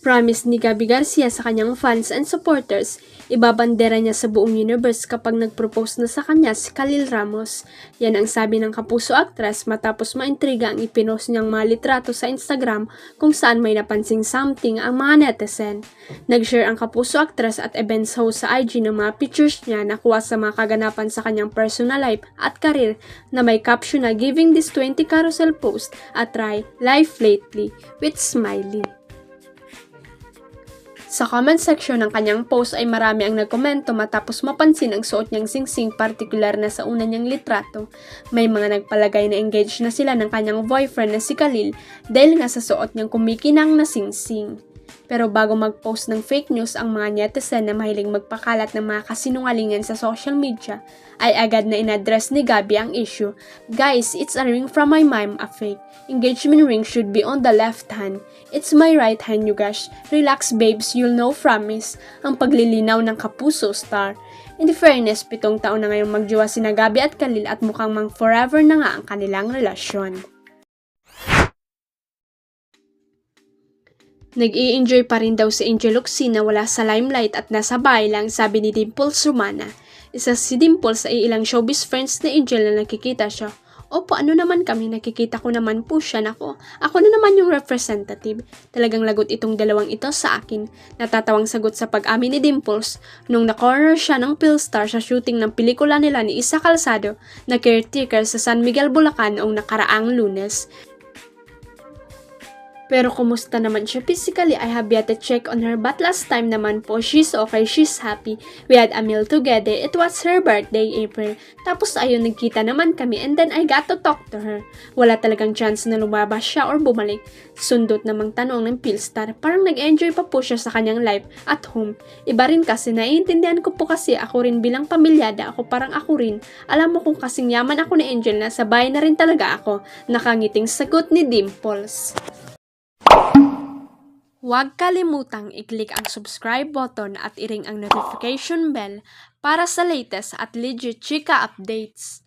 Promise ni Gabby Garcia sa kanyang fans and supporters, ibabandera niya sa buong universe kapag nag-propose na sa kanya si Khalil Ramos. Yan ang sabi ng Kapuso actress matapos maintriga ang ipinost niyang mga litrato sa Instagram kung saan may napansing something ang mga netizen. Nag-share ang Kapuso actress at events host sa IG ng mga pictures niya na kuha sa mga kaganapan sa kanyang personal life at career na may caption na "Giving this 20 carousel post a try, life lately" with smiley. Sa comment section ng kanyang post ay marami ang nagkomento matapos mapansin ang suot niyang singsing, partikular na sa una niyang litrato. May mga nagpalagay na engaged na sila ng kanyang boyfriend na si Khalil dahil nga sa suot niyang kumikinang na singsing. Pero bago mag-post ng fake news ang mga netizen na mahilig magpakalat ng mga kasinungalingan sa social media, ay agad na inaddress ni Gabby ang issue. "Guys, it's a ring from my mom, a fake. Engagement ring should be on the left hand. It's my right hand, you guys. Relax babes, you'll know promise." Ang paglilinaw ng Kapuso star. In fairness, 7 taon na ngayong magjowa sina Gabby at Khalil at mukhang mang forever na nga ang kanilang relasyon. Nag-i-enjoy pa rin daw si Angel Locsin na wala sa limelight at nasa bahay lang, sabi ni Dimples Romana. Isa si Dimples ay ilang showbiz friends ni Angel na nakikita siya. "Opo, ano naman kami, nakikita ko naman po siya, nako. Ako na naman yung representative." Talagang lagot itong dalawang ito sa akin. Natatawang sagot sa pag-amin ni Dimples nung na-corner siya ng Philstar sa shooting ng pelikula nila ni Isa Calzado na caretaker sa San Miguel, Bulacan noong nakaraang Lunes. Pero kumusta naman siya physically, I have yet to check on her, but last time naman po, she's okay, she's happy. We had a meal together, it was her birthday, April. Tapos ayun, nagkita naman kami and then I got to talk to her. Wala talagang chance na lumabas siya or bumalik. Sundot namang tanong ng Philstar, parang nag-enjoy pa po siya sa kanyang life at home. Iba rin kasi, naiintindihan ko po kasi ako rin bilang pamilyada, ako parang ako rin. Alam mo kung kasing yaman ako ni Angel na sa bahay na rin talaga ako. Nakangiting sagot ni Dimples. Huwag kalimutang i-click ang subscribe button at i-ring ang notification bell para sa latest at legit chika updates.